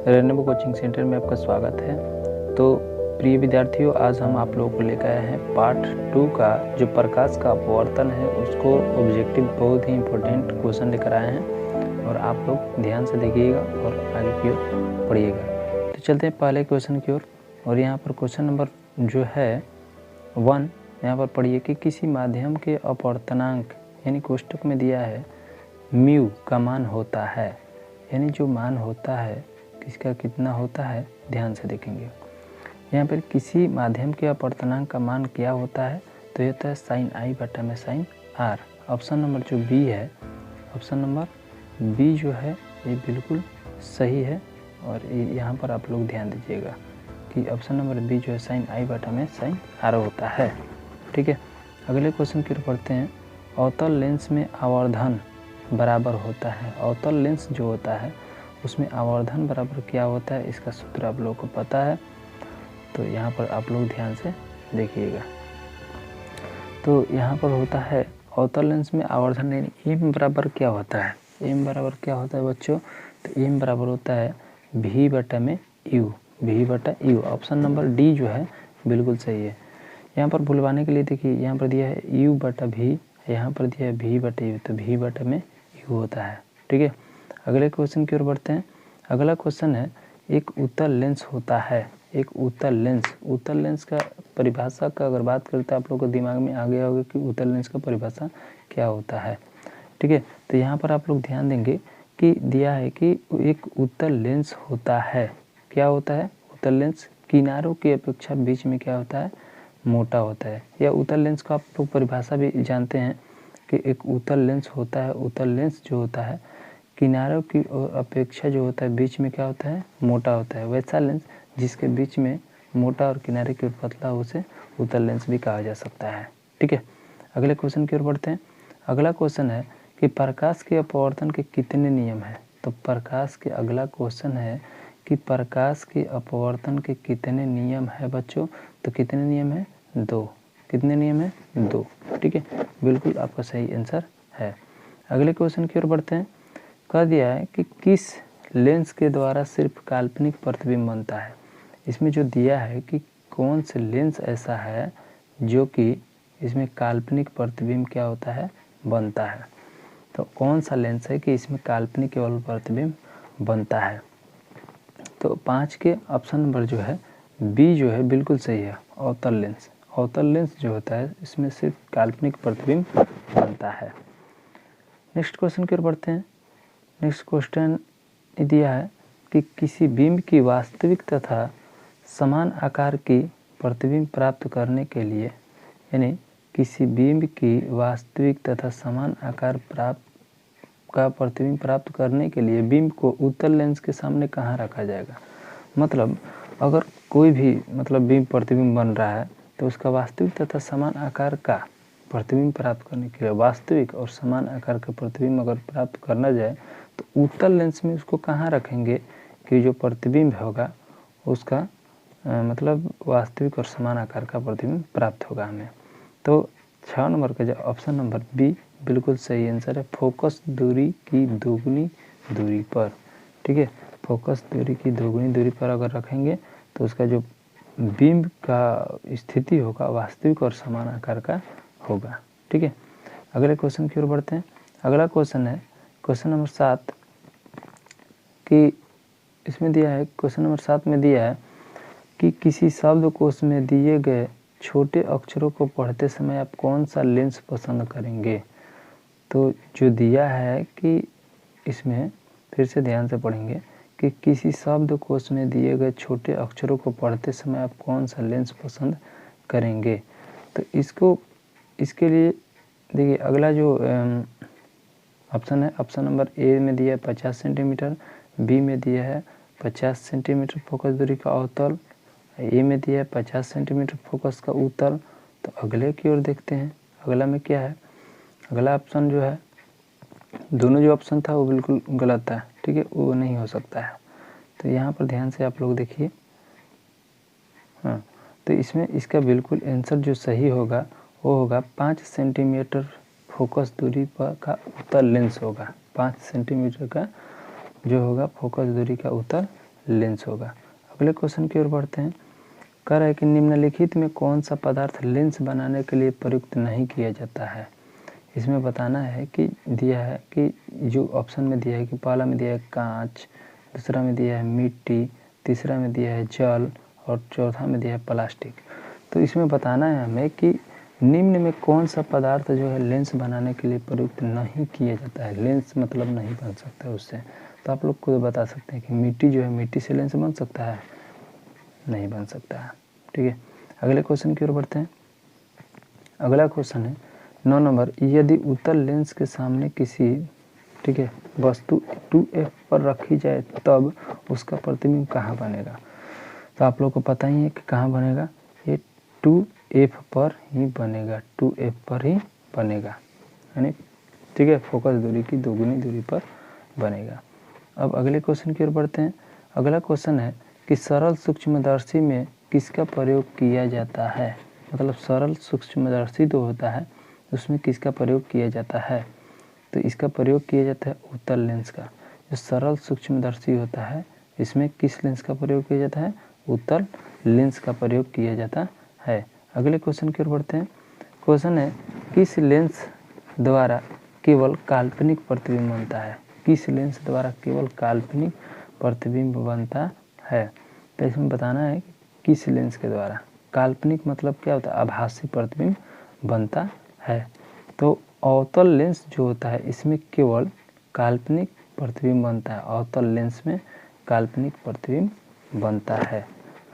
Rainbow coaching centre में आपका स्वागत है। तो प्रिय विद्यार्थियों, आज हम आप लोगों को लेकर आए हैं पार्ट 2 का जो प्रकाश का अपवर्तन है उसको ऑब्जेक्टिव बहुत ही इम्पोर्टेंट क्वेश्चन लेकर आए हैं और आप लोग ध्यान से देखिएगा और आगे की ओर पढ़िएगा। तो चलते हैं पहले क्वेश्चन की ओर। और यहाँ पर क्वेश्चन नंबर जो है 1 यहाँ पर पढ़िए कि किसी माध्यम के अपवर्तनांक यानी कोष्टक में दिया है म्यू का मान होता है, यानी जो मान होता है किसका कितना होता है, ध्यान से देखेंगे। यहाँ पर किसी माध्यम के अपवर्तनांक का मान क्या होता है, तो ये होता है साइन आई बटा में साइन आर। ऑप्शन नंबर जो बी है, ऑप्शन नंबर बी जो है ये बिल्कुल सही है। और यहाँ पर आप लोग ध्यान दीजिएगा कि ऑप्शन नंबर बी जो है साइन आई बटा में साइन आर होता है। ठीक है, अगले क्वेश्चन की ओर पढ़ते हैं। अवतल लेंस में आवर्धन बराबर होता है। अवतल लेंस जो होता है उसमें आवर्धन बराबर क्या होता है, इसका सूत्र आप लोगों को पता है। तो यहाँ पर आप लोग ध्यान से देखिएगा। तो यहाँ पर होता है अवतल लेंस में आवर्धन यानी एम बराबर क्या होता है, एम बराबर क्या होता है बच्चों, तो एम बराबर होता है भी बटा में यू, भी बटा यू। ऑप्शन नंबर डी जो है बिल्कुल सही है। यहाँ पर भुलवाने के लिए देखिए, यहाँ पर दिया है यू बटा भी, यहाँ पर दिया है भी बटा यू, तो भी बटा में यू होता है। ठीक है, अगले क्वेश्चन की ओर बढ़ते हैं। अगला क्वेश्चन है एक उत्तल लेंस होता है। एक उत्तल लेंस, उत्तल लेंस का परिभाषा का अगर बात करते हैं आप लोगों को दिमाग में आ गया होगा कि उत्तल लेंस का परिभाषा क्या होता है। ठीक है, तो यहाँ पर आप लोग ध्यान देंगे कि दिया है कि एक उत्तल लेंस होता है, क्या होता है, उत्तल लेंस किनारों की अपेक्षा बीच में क्या होता है, मोटा होता है। या उत्तल लेंस का आप लोग परिभाषा भी जानते हैं कि एक उत्तल लेंस होता है, उत्तल लेंस जो होता है किनारों की अपेक्षा जो होता है बीच में क्या होता है, मोटा होता है। वैसा लेंस जिसके बीच में मोटा और किनारे की ओर पतला, उसे उत्तल लेंस भी कहा जा सकता है। ठीक है, अगले क्वेश्चन की ओर बढ़ते हैं। अगला क्वेश्चन है कि प्रकाश के अपवर्तन के कितने नियम हैं। तो प्रकाश के अगला क्वेश्चन है कि प्रकाश के अपवर्तन के कितने नियम है बच्चों, तो कितने नियम है, 2। कितने नियम है, 2। ठीक है, बिल्कुल आपका सही आंसर है। अगले क्वेश्चन की ओर बढ़ते हैं। कह दिया है कि किस लेंस के द्वारा सिर्फ काल्पनिक प्रतिबिंब बनता है। इसमें जो दिया है कि कौन से लेंस ऐसा है जो कि इसमें काल्पनिक प्रतिबिंब क्या होता है, बनता है। तो कौन सा लेंस है कि इसमें काल्पनिक केवल प्रतिबिंब बनता है। तो 5 के ऑप्शन नंबर जो है बी जो है बिल्कुल सही है, अवतल लेंस। अवतल लेंस जो होता है इसमें सिर्फ काल्पनिक प्रतिबिंब बनता है। नेक्स्ट क्वेश्चन की ओर बढ़ते हैं। नेक्स्ट क्वेश्चन दिया है कि किसी बिंब की वास्तविक तथा समान आकार की प्रतिबिंब प्राप्त करने के लिए, यानी किसी बिंब की वास्तविक तथा समान आकार का प्रतिबिंब प्राप्त करने के लिए बिंब को उत्तल लेंस के सामने कहाँ रखा जाएगा। मतलब अगर कोई भी बिंब प्रतिबिंब बन रहा है तो उसका वास्तविक तथा समान आकार का प्रतिबिंब प्राप्त करने के लिए, वास्तविक और समान आकार का प्रतिबिंब अगर प्राप्त करना जाए तो उत्तल लेंस में उसको कहाँ रखेंगे कि जो प्रतिबिंब होगा उसका वास्तविक और समान आकार का प्रतिबिंब प्राप्त होगा हमें। तो 6 नंबर का जो ऑप्शन नंबर बी बिल्कुल सही आंसर है, फोकस दूरी की दोगुनी दूरी पर। ठीक है, फोकस दूरी की दोगुनी दूरी पर अगर रखेंगे तो उसका जो बिंब का स्थिति होगा वास्तविक और समान आकार का होगा। ठीक है, अगले क्वेश्चन की ओर बढ़ते हैं। अगला क्वेश्चन है क्वेश्चन नंबर 7 कि इसमें दिया है, क्वेश्चन नंबर 7 में दिया है कि किसी शब्दकोश में दिए गए छोटे अक्षरों को पढ़ते समय आप कौन सा लेंस पसंद करेंगे। तो जो दिया है कि इसमें फिर से ध्यान से पढ़ेंगे कि किसी शब्दकोश में दिए गए छोटे अक्षरों को पढ़ते समय आप कौन सा लेंस पसंद करेंगे। तो इसके लिए देखिए अगला जो ऑप्शन है, ऑप्शन नंबर ए में दिया है 50 सेंटीमीटर, बी में दिया है 50 सेंटीमीटर फोकस दूरी का अवतल, ए में दिया है 50 सेंटीमीटर फोकस का उत्तल। तो अगले की ओर देखते हैं, अगला में क्या है। अगला ऑप्शन जो है, दोनों जो ऑप्शन था वो बिल्कुल गलत है। ठीक है, वो नहीं हो सकता है। तो यहाँ पर ध्यान से आप लोग देखिए। हाँ, तो इसमें इसका बिल्कुल आंसर जो सही होगा वो होगा 5 सेंटीमीटर फोकस दूरी पर का उत्तल लेंस होगा। 5 सेंटीमीटर का जो होगा फोकस दूरी का उत्तल लेंस होगा। अगले क्वेश्चन की ओर बढ़ते हैं। कह रहा है कि निम्नलिखित में कौन सा पदार्थ लेंस बनाने के लिए प्रयुक्त नहीं किया जाता है। इसमें बताना है कि दिया है कि जो ऑप्शन में दिया है कि पहला में दिया है कांच, दूसरा में दिया है मिट्टी, तीसरा में दिया है जल और चौथा में दिया है प्लास्टिक। तो इसमें बताना है हमें कि निम्न में कौन सा पदार्थ जो है लेंस बनाने के लिए प्रयुक्त नहीं किया जाता है। लेंस मतलब नहीं बन सकता है उससे। तो आप लोग खुद बता सकते हैं कि मिट्टी जो है, मिट्टी से लेंस बन सकता है? नहीं बन सकता है। ठीक है, अगले क्वेश्चन की ओर बढ़ते हैं। अगला क्वेश्चन है 9 नंबर, यदि उत्तल लेंस के सामने किसी ठीक है वस्तु 2f पर रखी जाए तब उसका प्रतिबिंब कहाँ बनेगा। तो आप लोग को पता ही है कि कहाँ बनेगा, ये 2f पर ही बनेगा, 2f पर ही बनेगा, यानी ठीक है फोकस दूरी की दोगुनी दूरी पर बनेगा। अब अगले क्वेश्चन की ओर बढ़ते हैं। अगला क्वेश्चन है कि सरल सूक्ष्मदर्शी में किसका प्रयोग किया जाता है। मतलब सरल सूक्ष्मदर्शी जो होता है उसमें किसका प्रयोग किया जाता है। तो इसका प्रयोग किया जाता है उत्तल लेंस का। जो सरल सूक्ष्मदर्शी होता है इसमें किस लेंस का प्रयोग किया जाता है, उत्तल लेंस का प्रयोग किया जाता है। अगले क्वेश्चन की ओर बढ़ते हैं। क्वेश्चन है किस लेंस द्वारा केवल काल्पनिक प्रतिबिंब बनता है। किस लेंस द्वारा केवल काल्पनिक प्रतिबिंब बनता है। तो इसमें बताना है किस लेंस के द्वारा। काल्पनिक मतलब क्या होता है, आभासी प्रतिबिंब बनता है। तो अवतल लेंस जो होता है इसमें केवल काल्पनिक प्रतिबिंब बनता है। अवतल लेंस में काल्पनिक प्रतिबिंब बनता है।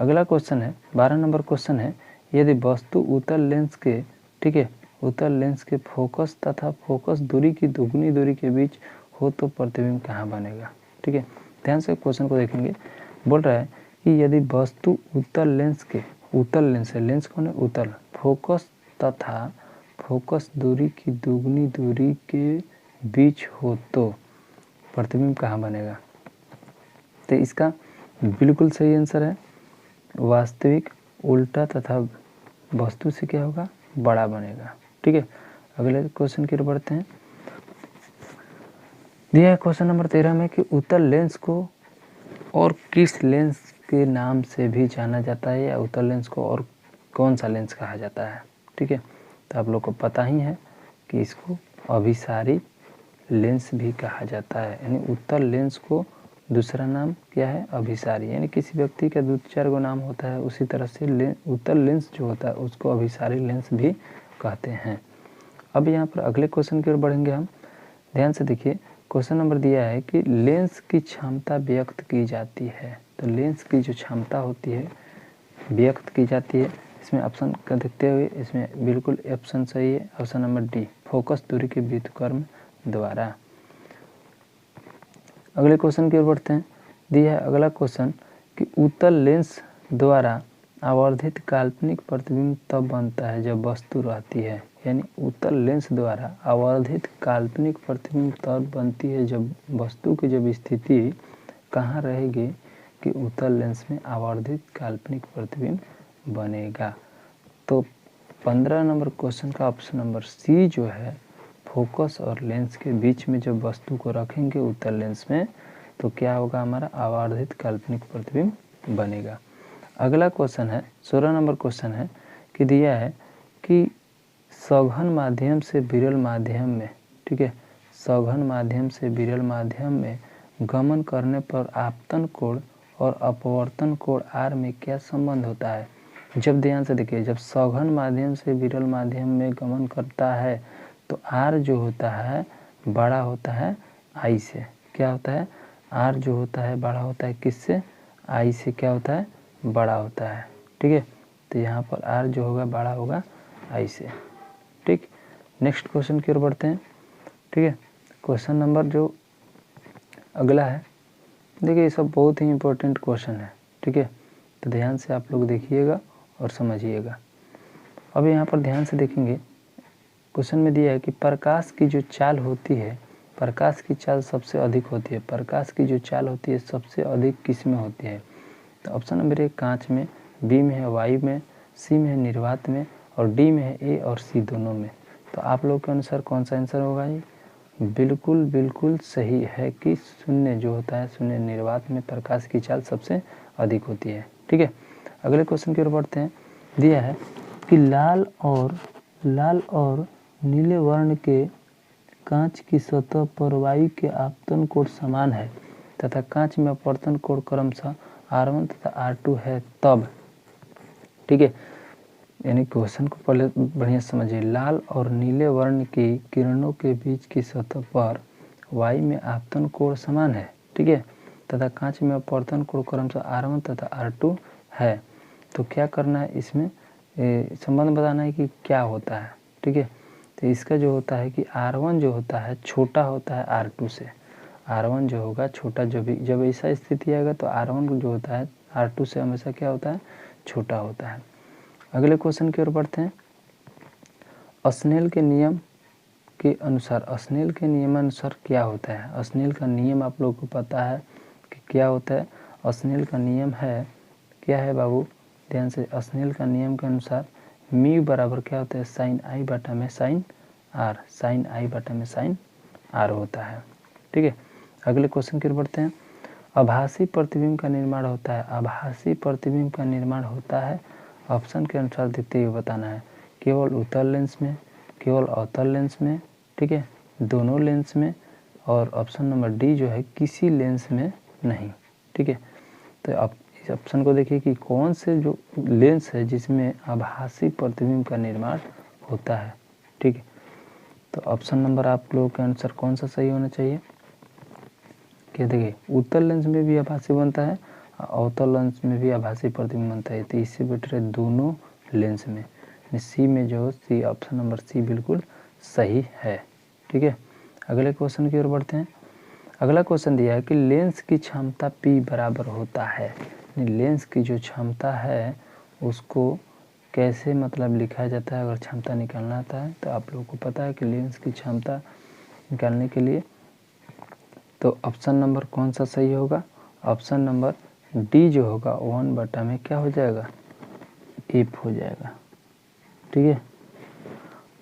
अगला क्वेश्चन है 12 नंबर क्वेश्चन है, यदि वस्तु उत्तल लेंस के ठीक है उत्तल लेंस के फोकस तथा फोकस दूरी की दोगुनी दूरी के बीच हो तो प्रतिबिंब कहाँ बनेगा। ठीक है, ध्यान से क्वेश्चन को देखेंगे। बोल रहा है कि यदि वस्तु उत्तल लेंस के, उत्तल लेंस है, लेंस कौन है, उत्तल, फोकस तथा फोकस दूरी की दोगुनी दूरी के बीच हो तो प्रतिबिंब कहाँ बनेगा। तो इसका बिल्कुल सही आंसर है वास्तविक, उल्टा तथा वस्तु से क्या होगा, बड़ा बनेगा। ठीक है, अगले क्वेश्चन की ओर बढ़ते हैं। दिया है क्वेश्चन नंबर 13 में कि उत्तल लेंस को और किस लेंस के नाम से भी जाना जाता है, या उत्तल लेंस को और कौन सा लेंस कहा जाता है। ठीक है, तो आप लोग को पता ही है कि इसको अभिसारी लेंस भी कहा जाता है। यानी उत्तल लेंस को दूसरा नाम क्या है, अभिसारी। यानी किसी व्यक्ति का 2-4 गो नाम होता है, उसी तरह से उत्तल लेंस जो होता है उसको अभिसारी लेंस भी कहते हैं। अब यहाँ पर अगले क्वेश्चन की ओर बढ़ेंगे हम। ध्यान से देखिए, क्वेश्चन नंबर दिया है कि लेंस की क्षमता व्यक्त की जाती है। तो लेंस की जो क्षमता होती है व्यक्त की जाती है। इसमें ऑप्शन का देखते हुए इसमें बिल्कुल ऑप्शन सही है, ऑप्शन नंबर डी, फोकस दूरी के व्युत्क्रम द्वारा। अगले क्वेश्चन की ओर बढ़ते हैं। दिया है अगला क्वेश्चन कि उत्तल लेंस द्वारा आवर्धित काल्पनिक प्रतिबिंब तब बनता है जब वस्तु रहती है। यानी उत्तल लेंस द्वारा आवर्धित काल्पनिक प्रतिबिंब तब बनती है जब वस्तु की जब स्थिति कहाँ रहेगी कि उत्तल लेंस में आवर्धित काल्पनिक प्रतिबिंब बनेगा। तो 15 नंबर क्वेश्चन का ऑप्शन नंबर सी जो है, फोकस और लेंस के बीच में जब वस्तु को रखेंगे उत्तल लेंस में तो क्या होगा, हमारा आवर्धित काल्पनिक प्रतिबिंब बनेगा। अगला क्वेश्चन है 16 नंबर क्वेश्चन है कि दिया है कि सघन माध्यम से विरल माध्यम में, ठीक है, सघन माध्यम से विरल माध्यम में गमन करने पर आपतन कोण और अपवर्तन कोण आर में क्या संबंध होता है। जब ध्यान से देखिए, जब सघन माध्यम से विरल माध्यम में गमन करता है तो आर जो होता है बड़ा होता है आई से। क्या होता है, आर जो होता है बड़ा होता है किससे, आई से। क्या होता है, बड़ा होता है। ठीक है, तो यहाँ पर आर जो होगा बड़ा होगा आई से। ठीक, नेक्स्ट क्वेश्चन की ओर बढ़ते हैं। ठीक है, क्वेश्चन नंबर जो अगला है, देखिए ये सब बहुत ही इम्पोर्टेंट क्वेश्चन है। ठीक है, तो ध्यान से आप लोग देखिएगा और समझिएगा। अब यहाँ पर ध्यान से देखेंगे, क्वेश्चन में दिया है कि प्रकाश की जो चाल होती है, प्रकाश की चाल सबसे अधिक होती है। प्रकाश की जो चाल होती है सबसे अधिक किस में होती है। तो ऑप्शन नंबर 1 कांच में, बी में है वायु में, सी में है निर्वात में और डी में है ए और सी दोनों में। तो आप लोग के अनुसार कौन सा आंसर होगा, ये बिल्कुल बिल्कुल सही है कि शून्य जो होता है, शून्य निर्वात में प्रकाश की चाल सबसे अधिक होती है। ठीक है, अगले क्वेश्चन की ओर बढ़ते हैं। दिया है कि लाल और नीले वर्ण के कांच की सतह पर वायु के आपतन कोण समान है तथा कांच में अपवर्तन कोण क्रमशः R1 तथा R2 है तब। ठीक है, यानी क्वेश्चन को पहले बढ़िया समझिए। लाल और नीले वर्ण की किरणों के बीच की सतह पर वायु में आपतन कोण समान है, ठीक है, तथा कांच में अपवर्तन कोण क्रमशः R1 तथा R2 है। तो क्या करना है, इसमें संबंध बताना है कि क्या होता है। ठीक है, तो इसका जो होता है कि R1 जो होता है छोटा होता है R2 से। R1 जो होगा छोटा, जब ऐसा स्थिति आएगा तो R1 जो होता है R2 से हमेशा क्या होता है, छोटा होता है। अगले क्वेश्चन की ओर बढ़ते हैं। स्नेल के नियम के अनुसार, स्नेल के नियमानुसार क्या होता है। स्नेल का नियम आप लोगों को पता है कि क्या होता है। स्नेल का नियम है, क्या है बाबू, ध्यान से। स्नेल का नियम के अनुसार म्यू बराबर क्या होता है, साइन आई बटा में साइन आर, साइन आई बटा में साइन आर होता है। ठीक है, अगले क्वेश्चन की ओर बढ़ते हैं। आभासी प्रतिबिंब का निर्माण होता है, आभासी प्रतिबिंब का निर्माण होता है ऑप्शन के अनुसार देखते हुए बताना है। केवल उत्तल लेंस में, केवल अवतल लेंस में, ठीक है, दोनों लेंस में, और ऑप्शन नंबर डी जो है किसी लेंस में नहीं। ठीक है, तो आप इस ऑप्शन को देखिए कि कौन से जो लेंस है जिसमें आभासी प्रतिबिंब का निर्माण होता है। ठीक है, तो ऑप्शन नंबर आप लोगों के अनुसार कौन सा सही होना चाहिए। क्या देखिए, उत्तल लेंस में भी आभासी बनता है, अवतल लेंस में भी आभासी प्रतिबिंब बनता है, तो इससे बेटर है दोनों लेंस में। सी में जो सी, ऑप्शन नंबर सी बिल्कुल सही है। ठीक है, अगले क्वेश्चन की ओर बढ़ते हैं। अगला क्वेश्चन दिया है कि लेंस की क्षमता P बराबर होता है। लेंस की जो क्षमता है उसको कैसे मतलब लिखा जाता है, अगर क्षमता निकालना आता है तो आप लोगों को पता है कि लेंस की क्षमता निकालने के लिए तो ऑप्शन नंबर कौन सा सही होगा, ऑप्शन नंबर डी जो होगा 1 बटा में क्या हो जाएगा, एफ हो जाएगा। ठीक है,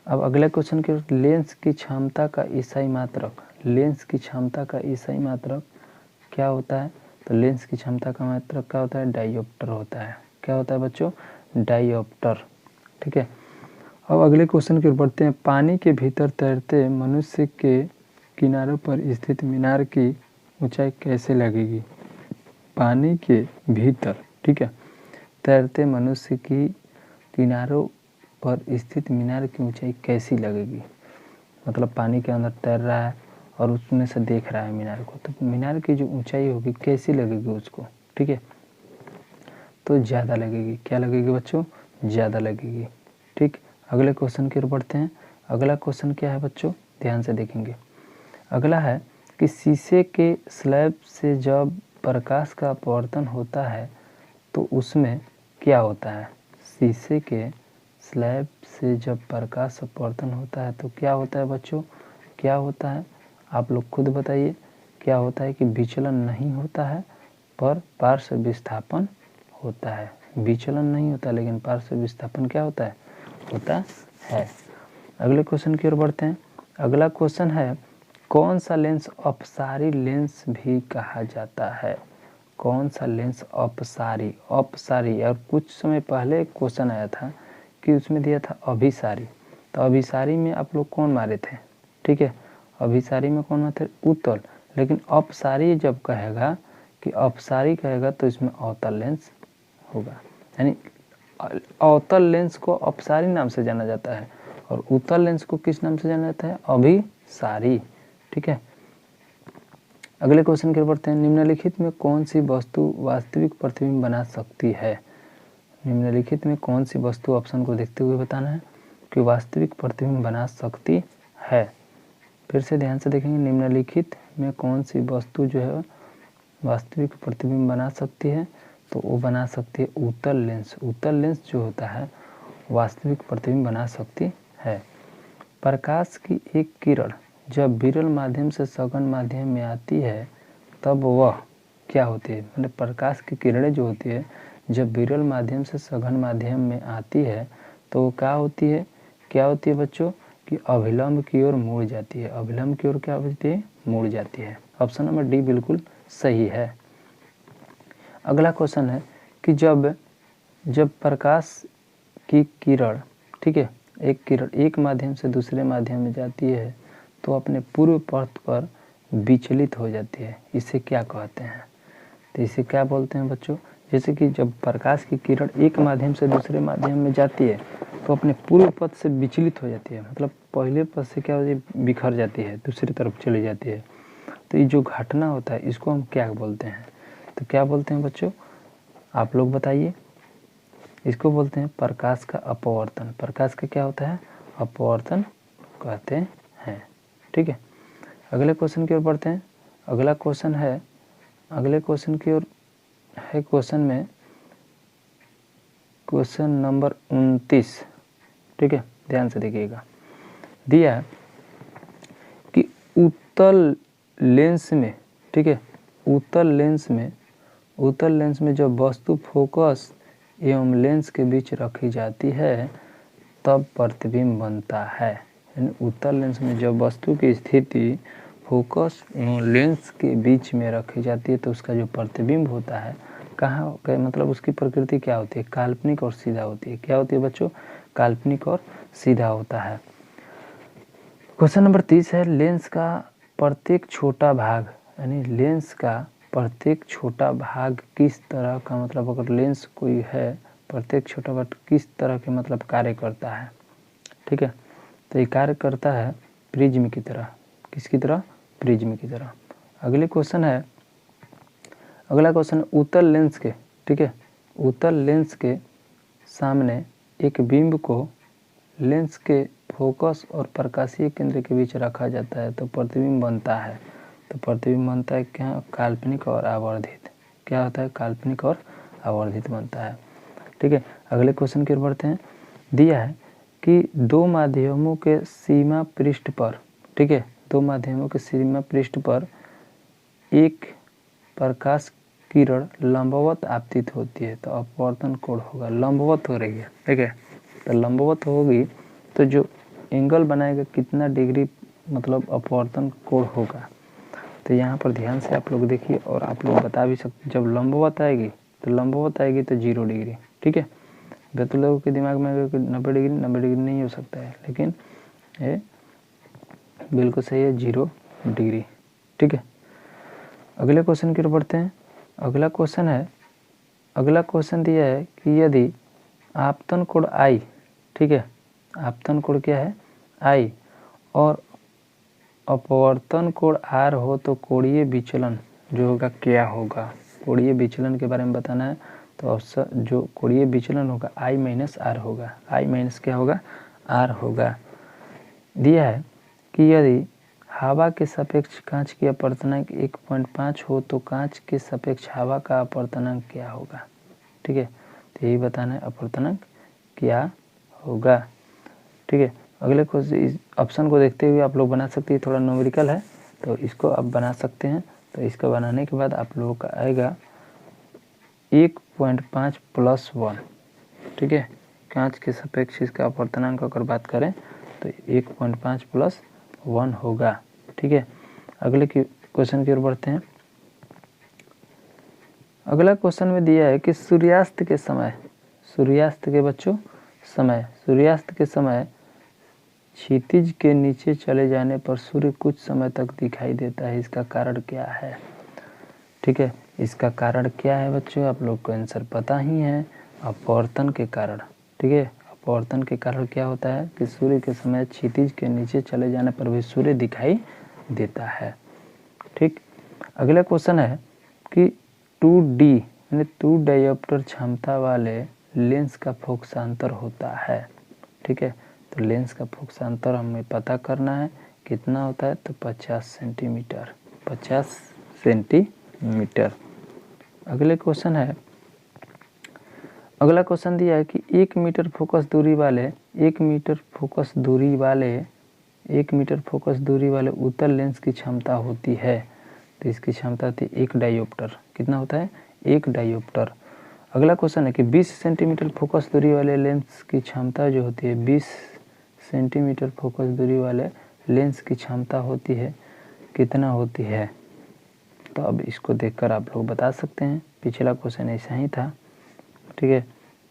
अब अगले क्वेश्चन के लेंस की क्षमता का ईसाई मात्रक, लेंस की क्षमता का ईसाई मात्रक क्या होता है, तो लेंस की क्षमता का मात्रक क्या होता है, डायोप्टर होता है। क्या होता है बच्चों, डायोप्टर। ठीक है, अब अगले क्वेश्चन की ओर बढ़ते हैं। पानी के भीतर तैरते मनुष्य के किनारों पर स्थित मीनार की ऊंचाई कैसे लगेगी। पानी के भीतर, ठीक है, तैरते मनुष्य की किनारों पर स्थित मीनार की ऊंचाई कैसी लगेगी। मतलब पानी के अंदर तैर रहा है और उसमें से देख रहा है मीनार को, तो मीनार की जो ऊंचाई होगी कैसी लगेगी उसको। ठीक है, तो ज़्यादा लगेगी। क्या लगेगी बच्चों, ज़्यादा लगेगी। ठीक, अगले क्वेश्चन की ओर बढ़ते हैं। अगला क्वेश्चन क्या है बच्चों, ध्यान से देखेंगे। अगला है कि शीशे के स्लैब से जब प्रकाश का अपवर्तन होता है तो उसमें क्या होता है। शीशे के स्लैब से जब प्रकाश अपवर्तन होता है तो क्या होता है बच्चों, क्या होता है, आप लोग खुद बताइए। क्या होता है कि विचलन नहीं होता है पर पार्श्व विस्थापन होता है। विचलन नहीं होता लेकिन पार्श्व विस्थापन क्या होता है, होता है। अगले क्वेश्चन की ओर बढ़ते हैं। अगला क्वेश्चन है, कौन सा लेंस अपसारी लेंस भी कहा जाता है। कौन सा लेंस अपसारी, अपसारी, और कुछ समय पहले क्वेश्चन आया था कि उसमें दिया था अभिसारी, तो अभिसारी में आप लोग कौन मारे थे। ठीक है, अभिसारी में कौन मारे थे, उत्तल, लेकिन अपसारी जब कहेगा कि अपसारी कहेगा तो इसमें अवतल लेंस होगा। यानी अवतल लेंस को अपसारी नाम से जाना जाता है और उत्तल लेंस को किस नाम से जाना जाता है, अभिसारी। ठीक है, अगले क्वेश्चन की ओर बढ़ते हैं। निम्नलिखित में कौन सी वस्तु वास्तविक प्रतिबिंब बना सकती है। निम्नलिखित में कौन सी वस्तु, ऑप्शन को देखते हुए बताना है कि वास्तविक प्रतिबिंब बना सकती है। फिर से ध्यान से देखेंगे, निम्नलिखित में कौन सी वस्तु जो है वास्तविक प्रतिबिंब बना सकती है, तो वो बना सकती है उत्तल लेंस। उत्तल लेंस जो होता है वास्तविक प्रतिबिंब बना सकती है। प्रकाश की एक किरण जब विरल माध्यम से सघन माध्यम में आती है तब वह क्या होती है, मतलब प्रकाश की किरणें जो होती है जब विरल माध्यम से सघन माध्यम में आती है तो क्या होती है, क्या होती है बच्चों, कि अभिलंब की ओर मुड़ जाती है। अभिलंब की ओर क्या होती है? मुड़ जाती है। ऑप्शन नंबर डी बिल्कुल सही है। अगला क्वेश्चन है कि जब प्रकाश की किरण, ठीक है, एक किरण एक माध्यम से दूसरे माध्यम में जाती है तो अपने पूर्व पथ पर विचलित हो जाती है, इसे क्या कहते हैं? तो इसे क्या बोलते हैं बच्चों? जैसे कि जब प्रकाश की किरण एक माध्यम से दूसरे माध्यम में जाती है तो अपने पूर्व पथ से विचलित हो जाती है, मतलब पहले पथ से क्या होती है? बिखर जाती है, दूसरी तरफ चली जाती है। तो ये जो घटना होता है इसको हम क्या बोलते हैं? तो क्या बोलते हैं बच्चों, आप लोग बताइए। इसको बोलते हैं प्रकाश का अपवर्तन। प्रकाश का क्या होता है? अपवर्तन कहते हैं। ठीक है, अगले क्वेश्चन की ओर बढ़ते हैं। अगले क्वेश्चन की ओर है क्वेश्चन नंबर 29। ठीक है, ध्यान से देखिएगा। दिया है कि उत्तल लेंस में, ठीक है, उत्तल लेंस में जब वस्तु फोकस एवं लेंस के बीच रखी जाती है तब प्रतिबिंब बनता है। यानी उत्तल लेंस में जब वस्तु की स्थिति फोकस एवं लेंस के बीच में रखी जाती है तो उसका जो प्रतिबिंब होता है कहाँ, मतलब उसकी प्रकृति क्या होती है? काल्पनिक और सीधा होती है। क्या होती है बच्चों? काल्पनिक और सीधा होता है। क्वेश्चन नंबर 30 है लेंस का प्रत्येक छोटा भाग, यानी लेंस का प्रत्येक छोटा भाग किस तरह का, मतलब अगर लेंस कोई है प्रत्येक छोटा भाग किस तरह के मतलब कार्य करता है? ठीक है, तो ये कार्य करता है प्रिज्म की तरह। किसकी तरह? प्रिज्म की तरह। अगला क्वेश्चन उत्तल लेंस के, ठीक है, उत्तल लेंस के सामने एक बिंब को लेंस के फोकस और प्रकाशीय केंद्र के बीच रखा जाता है तो प्रतिबिंब बनता है। तो प्रतिबिंब बनता है क्या? काल्पनिक और आवर्धित। क्या होता है? काल्पनिक और आवर्धित बनता है। ठीक है, अगले क्वेश्चन की ओर बढ़ते हैं। दिया है कि दो माध्यमों के सीमा पृष्ठ पर, ठीक है, दो माध्यमों के सीमा पृष्ठ पर एक प्रकाश किरण लंबवत आपतित होती है तो अपवर्तन कोण होगा। लंबवत हो रही है, ठीक है, तो लंबवत होगी तो जो एंगल बनाएगा कितना डिग्री मतलब अपवर्तन कोण होगा। तो यहाँ पर ध्यान से आप लोग देखिए और आप लोग बता भी सकते। जब लंबवत आएगी तो 0 डिग्री। ठीक है, बेतु लोगों के दिमाग में अगर 90 डिग्री नहीं हो सकता है, लेकिन ये बिल्कुल सही है, 0 डिग्री। ठीक है, अगले क्वेश्चन की ओर बढ़ते हैं। अगला क्वेश्चन दिया है कि यदि आपतन कोण I, ठीक है, आपतन कोण क्या है? I और अपवर्तन कोण R हो तो कोणीय विचलन जो होगा क्या होगा? कोणीय विचलन के बारे में बताना है तो अवसर जो कोणीय विचलन होगा I माइनस R होगा। I माइनस क्या होगा? R होगा। दिया है कि यदि हवा के सापेक्ष कांच की अपवर्तनांक 1.5 हो तो कांच के सापेक्ष हवा का अपवर्तनांक क्या होगा? ठीक है, तो यही बताना है अपवर्तनांक क्या होगा। ठीक है, अगले क्वेश्चन इस ऑप्शन को देखते हुए आप लोग बना सकते हैं। थोड़ा न्यूमेरिकल है तो इसको आप बना सकते हैं। तो इसका बनाने के बाद आप लोगों का आएगा 1.5 + 1। ठीक है, कांच के सापेक्ष इसका अपवर्तनांक अगर बात करें तो 1.5 + 1 होगा। ठीक है, अगले क्वेश्चन की ओर बढ़ते हैं। अगला क्वेश्चन में दिया है कि सूर्यास्त के समय क्षितिज के नीचे चले जाने पर सूर्य कुछ समय तक दिखाई देता है, इसका कारण क्या है? ठीक है, इसका कारण क्या है बच्चों? आप लोग को आंसर पता ही है, अपवर्तन के कारण। ठीक है, अपवर्तन के कारण क्या होता है कि सूर्य के समय क्षितिज के नीचे चले जाने पर भी सूर्य दिखाई देता है। ठीक, अगला क्वेश्चन है कि 2D यानी 2 डायोप्टर क्षमता वाले लेंस का फोकसांतर होता है। ठीक है, तो लेंस का फोकसांतर हमें पता करना है कितना होता है, तो 50 सेंटीमीटर। 50 सेंटीमीटर। अगला क्वेश्चन दिया है कि 1 मीटर फोकस दूरी वाले उत्तल लेंस की क्षमता होती है, तो इसकी क्षमता होती है 1 डायोप्टर। कितना होता है? 1 डायोप्टर। अगला क्वेश्चन है कि 20 सेंटीमीटर फोकस दूरी वाले लेंस की क्षमता जो होती है 20 सेंटीमीटर फोकस दूरी वाले लेंस की क्षमता होती है कितना होती है। तो अब इसको देखकर आप लोग बता सकते हैं। पिछला क्वेश्चन ऐसा ही था, ठीक है।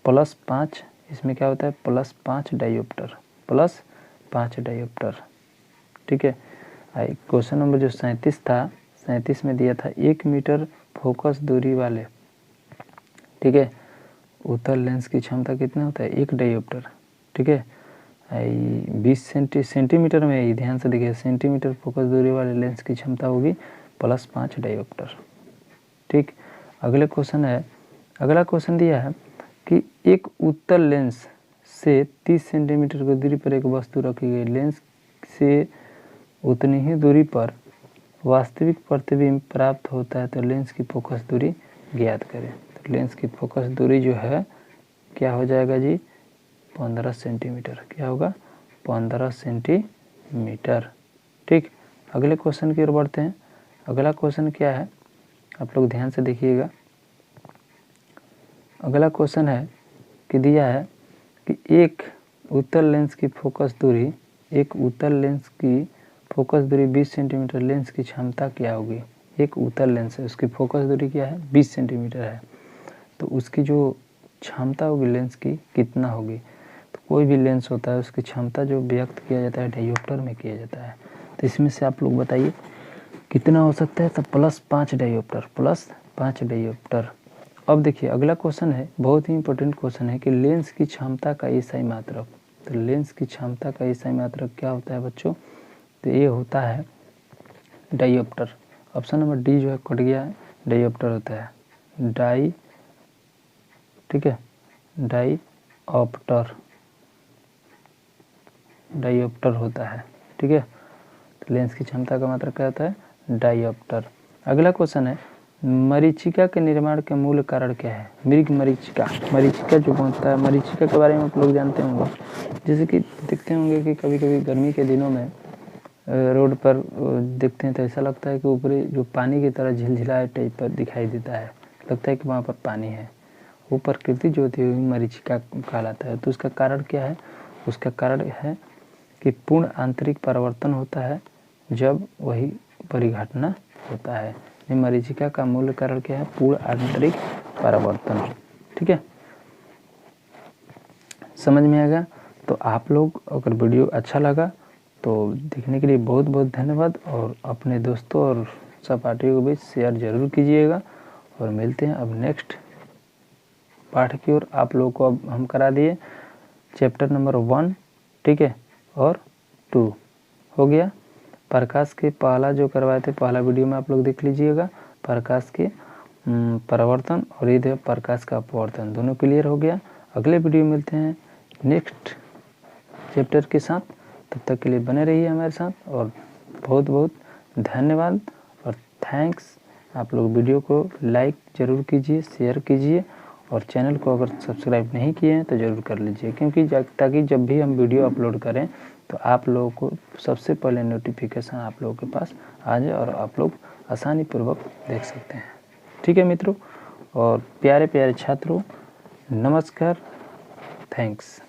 +5 इसमें क्या होता है, +5 डायोप्टर, +5 डायोप्टर, ठीक है। क्वेश्चन नंबर जो 37 था, 37 में दिया था 1 मीटर फोकस दूरी वाले, ठीक है, उत्तल लेंस की क्षमता कितना होता है, 1 डायोप्टर, ठीक है। 20 सेंटीमीटर में ही ध्यान से देखिए, सेंटीमीटर फोकस दूरी वाले लेंस की क्षमता होगी +5 डायोप्टर, ठीक। अगला क्वेश्चन दिया है कि एक उत्तल लेंस से 30 सेंटीमीटर की दूरी पर एक वस्तु रखी गई, लेंस से उतनी ही दूरी पर वास्तविक प्रतिबिंब प्राप्त होता है, तो लेंस की फोकस दूरी ज्ञात करें। तो लेंस की फोकस दूरी जो है क्या हो जाएगा जी, 15 सेंटीमीटर। क्या होगा, 15 सेंटीमीटर, ठीक। अगले क्वेश्चन की ओर बढ़ते हैं। अगला क्वेश्चन क्या है, आप लोग ध्यान से देखिएगा। अगला क्वेश्चन है कि दिया है कि एक उत्तल लेंस की फोकस दूरी 20 सेंटीमीटर, लेंस की क्षमता क्या होगी। एक उत्तल लेंस है, उसकी फोकस दूरी क्या है, 20 सेंटीमीटर है, तो उसकी जो क्षमता होगी लेंस की कितना होगी। तो कोई भी लेंस होता है उसकी क्षमता जो व्यक्त किया जाता है डायोप्टर में किया जाता है। तो इसमें से आप लोग बताइए कितना हो सकता है, तो +5 डायोप्टर। अब देखिए अगला क्वेश्चन है, बहुत ही इंपॉर्टेंट क्वेश्चन है कि लेंस की क्षमता का ईसाई मात्रक। तो लेंस की क्षमता का ईसाई मात्रक क्या होता है बच्चों, तो ये होता है डायोप्टर। ऑप्शन नंबर डी जो है कट गया है, डायोप्टर होता है, ठीक है, डायोप्टर होता है, ठीक है। तो लेंस की क्षमता का मात्रक क्या होता है, डायोप्टर। अगला क्वेश्चन है, मरीचिका के निर्माण के मूल कारण क्या है। मरीचिका जो बनता है, मरीचिका के बारे में आप लोग जानते होंगे। जैसे कि देखते होंगे कि कभी कभी गर्मी के दिनों में रोड पर देखते हैं तो ऐसा लगता है कि ऊपरी जो पानी की तरह झिलझिलाए टाइप पर दिखाई देता है, लगता है कि वहाँ पर पानी है। वो प्रकृति जो होती है मरीचिका कहलाता है। तो उसका कारण क्या है, उसका कारण है कि पूर्ण आंतरिक परिवर्तन होता है जब वही परिघटना होता है। मरीचिका का मूल कारण क्या है, पूर्ण आंतरिक परिवर्तन, ठीक है। समझ में आएगा। तो आप लोग अगर वीडियो अच्छा लगा तो देखने के लिए बहुत बहुत धन्यवाद, और अपने दोस्तों और सहपाठियों के बीच शेयर जरूर कीजिएगा। और मिलते हैं अब नेक्स्ट पाठ की ओर। आप लोगों को अब हम करा दिए चैप्टर नंबर 1, ठीक है, और 2 हो गया। प्रकाश के पहला जो करवाए थे, पहला वीडियो में आप लोग देख लीजिएगा, प्रकाश के परावर्तन, और ये प्रकाश का अपवर्तन, दोनों क्लियर हो गया। अगले वीडियो मिलते हैं नेक्स्ट चैप्टर के साथ, तब तक के लिए बने रहिए हमारे साथ, और बहुत बहुत धन्यवाद और थैंक्स। आप लोग वीडियो को लाइक ज़रूर कीजिए, शेयर कीजिए, और चैनल को अगर सब्सक्राइब नहीं किए हैं तो ज़रूर कर लीजिए, क्योंकि ताकि जब भी हम वीडियो अपलोड करें तो आप लोगों को सबसे पहले नोटिफिकेशन आप लोगों के पास आ जाए और आप लोग आसानी पूर्वक देख सकते हैं। ठीक है मित्रों और प्यारे प्यारे छात्रों, नमस्कार, थैंक्स।